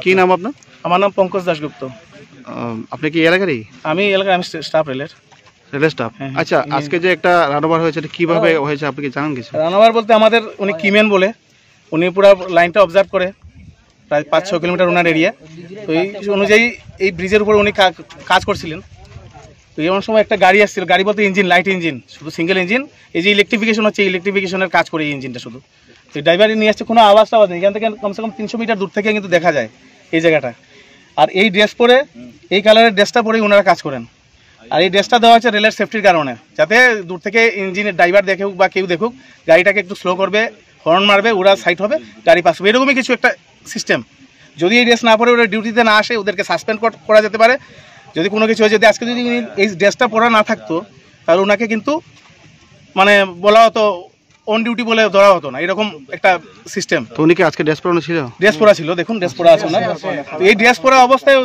কি নাম আপনার? আমার নাম পঙ্কজ দাশগুপ্ত। আপনি কি এলাকারই? আমি স্টাফ রেলের স্টাফ। আচ্ছা, আজকে যে একটা রানওভার হয়েছে এটা কিভাবে হয়েছে আপনি কি জানেন কিছু? রানওভার বলতে আমাদের উনি কিমেন বলে উনি পুরো লাইনটা অবজার্ভ করে প্রায় 5-6 কিলোমিটার ওনার এরিয়া। তো এই অনুযায়ী এই ব্রিজের উপর উনি কাজ করছিলেন। তো এমন সময় একটা গাড়ি আসছিল, গাড়ি বলতে ইঞ্জিন, লাইট ইঞ্জিন, শুধু সিঙ্গেল ইঞ্জিন। এই যে ইলেকট্রিফিকেশন হচ্ছে, ইলেকট্রিফিকেশনের কাজ করে এই ইঞ্জিনটা শুধু। তো ড্রাইভারই নিয়ে আসছে, কোনো আওয়াজ নেই, এখান থেকে কমসে কম 300 মিটার দূর থেকে কিন্তু দেখা যায় এই জায়গাটা। আর এই ড্রেস পরে, এই কালারের ড্রেসটা পরেই ওনারা কাজ করেন। আর এই ড্রেসটা দেওয়া হচ্ছে রেলের সেফটির কারণে, যাতে দূর থেকে ইঞ্জিনের ড্রাইভার দেখুক বা কেউ দেখুক, গাড়িটাকে একটু স্লো করবে, হর্ন মারবে, ওরা সাইড হবে, গাড়ি পাস হবে, এরকমই কিছু একটা সিস্টেম। যদি এই ড্রেস না পরে ওরা ডিউটিতে না আসে, ওদেরকে সাসপেন্ড করা যেতে পারে। যদি কোনো কিছু হয়, যদি আজকে যদি এই ড্রেসটা পরা না থাকতো, তাহলে ওনাকে কিন্তু মানে বলা হতো অন ডিউটি বলে ধরা হতো না, এরকম একটা সিস্টেম। তো উনি কি আজকে ড্রেস পরানো ছিল? ড্রেস পরা ছিল, দেখুন ড্রেস পরা আছে না। এই ড্রেস পরা অবস্থায়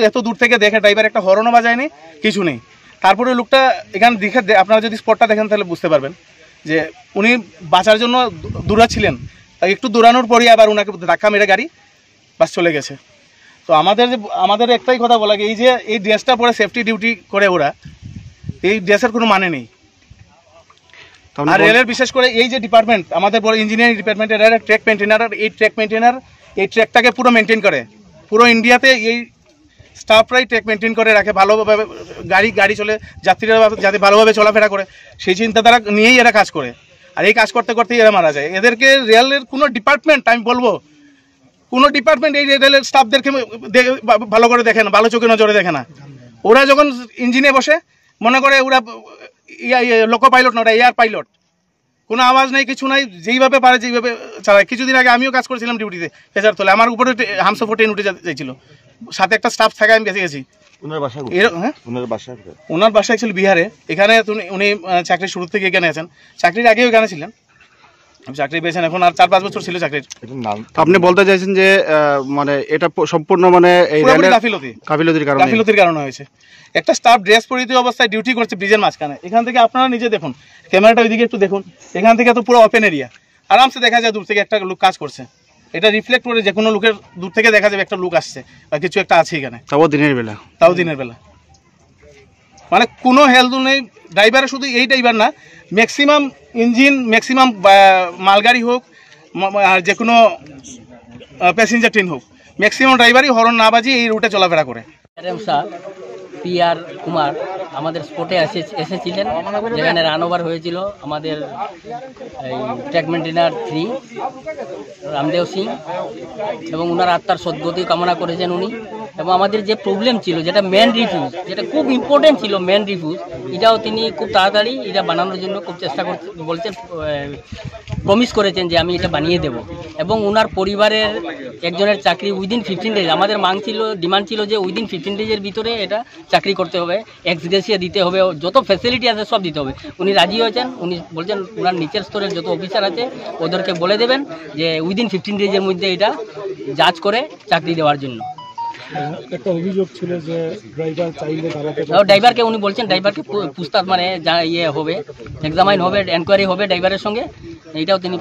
এত দূর থেকে দেখে ড্রাইভার একটা হর্নও বাজায়নি, কিছু নেই। তারপরে লোকটা এখানে দেখে, আপনারা যদি স্পটটা দেখেন তাহলে বুঝতে পারবেন যে উনি বাঁচার জন্য দৌড়াচ্ছিলেন। তাই একটু দৌড়ানোর পরই আবার ওনাকে ধাক্কা মেরে গাড়ি বাস চলে গেছে। তো আমাদের একটাই কথা বলা, এই যে এই ড্রেসটা পরে সেফটি ডিউটি করে ওরা, এই ড্রেসের কোনো মানে নেই। আর রেলের বিশেষ করে এই যে ডিপার্টমেন্ট, আমাদের বড় ইঞ্জিনিয়ারিং ডিপার্টমেন্টের ট্র্যাক মেনটেনার, এই ট্র্যাকটাকে পুরো মেনটেন করে। পুরো ইন্ডিয়াতে এই স্টাফরাই ট্র্যাক মেনটেন করে রাখে, ভালোভাবে গাড়ি চলে, যাত্রীরা যাতে ভালোভাবে চলাফেরা করে, সেই চিন্তাধারা নিয়েই এরা কাজ করে। আর এই কাজ করতে করতেই এরা মারা যায়। এদেরকে রেলের কোনো ডিপার্টমেন্ট, আমি বলবো কোনো ডিপার্টমেন্ট এই রেলের স্টাফদেরকে ভালো করে দেখে না, ভালো চোখে নজরে দেখে না। ওরা যখন ইঞ্জিনে বসে মনে করে ওরা লোকো পাইলট না, ওরা এয়ার পাইলট, কোনো আওয়াজ নেই, কিছু নাই, যেইভাবে পারে যেইভাবে চালায়। কিছুদিন আগে আমিও কাজ করেছিলাম ডিউটিতে, প্রেসার তোলে, আমার উপরে হামসফর ট্রেন উঠে যাইছিল, সাথে একটা স্টাফ থাকে, আমি বেঁচে গেছি। ওনার বাসা অ্যাকচুয়ালি বিহারে। এখানে উনি চাকরির শুরু থেকে এখানে আছেন, চাকরির আগেও এখানে ছিলেন, চাকরি পেয়েছেন এখন, আর 4-5 বছর ছিল চাকরির। আপনি বলতে চাইছেন যে মানে এটা সম্পূর্ণ মানে এই গাফিলতির কারণে হয়েছে। একটা স্টাফ ড্রেস পরিহিত অবস্থায় ডিউটি করছে ব্রিজের মাঝখানে। এখান থেকে আপনারা নিজে দেখুন, ক্যামেরাটা ওইদিকে একটু দেখুন, এখান থেকে তো পুরো ওপেন এরিয়া, আরামসে দেখা যায় দূর থেকে একটা লোক কাজ করছে। এটা রিফ্লেক্ট করে যে কোনো লোকের দূর থেকে দেখা যাবে একটা লোক আসছে বা কিছু একটা আছে এখানে, তাও দিনের বেলা। মানে কোনো হেলথ নেই ড্রাইভারের, শুধু এই ড্রাইভার না, ম্যাক্সিমাম ইঞ্জিন, ম্যাক্সিমাম মালগাড়ি হোক আর যে কোনো প্যাসেঞ্জার ট্রেন হোক, ম্যাক্সিমাম ড্রাইভারই হর্ন না বাজিয়ে এই রুটে চলাফেরা করে। PR কুমার আমাদের স্পটে এসেছিলেন, যেখানে রানওভার হয়েছিল আমাদের এই ট্র্যাক মেনটেনার 3 রামদেব সিং, এবং ওনার আত্মার সদ্গতি কামনা করেছেন উনি। এবং আমাদের যে প্রবলেম ছিল, যেটা মেন রিফিউজ, যেটা খুব ইম্পর্টেন্ট ছিল, মেন রিফিউজ, এটাও তিনি খুব তাড়াতাড়ি এটা বানানোর জন্য খুব চেষ্টা বলছেন, প্রমিস করেছেন যে আমি এটা বানিয়ে দেব। এবং ওনার পরিবারের একজনের চাকরি উইদিন 15 ডেজ, আমাদের ডিমান্ড ছিল যে উইদিন 15 ডেজের ভিতরে এটা চাকরি করতে হবে, এক্স গ্রেসিয়া দিতে হবে, যত ফ্যাসিলিটি আছে সব দিতে হবে। উনি রাজি হয়েছেন। উনি বলছেন ওনার নিচের স্তরের যত অফিসার আছে ওদেরকে বলে দেবেন যে উইদিন 15 ডেজের মধ্যে এটা জাজ করে চাকরি দেওয়ার জন্য। একটা অভিযোগ ছিল যে ড্রাইভারকে উনি বলছেন, ড্রাইভারকে পুছতাছ মানে যা হবে, এক্সামাইন হবে, এনকোয়ারি হবে ড্রাইভারের সঙ্গে, এইটাও তিনি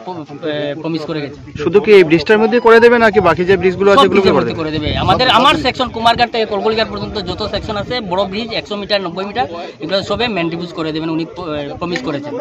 প্রমিস করে গেছেন। শুধু কি এই ব্রিজটার মধ্যে করে দেবে নাকি বাকি যে ব্রিজগুলো আছে সেগুলো করে দেবে? আমার সেকশন কুমারঘাট থেকে কলকলিঘাট পর্যন্ত যত সেকশন আছে, বড় ব্রিজ 100 মিটার 90 মিটার, এগুলো সবে মেনটেন্স করে দেবেন, উনি প্রমিস করেছেন।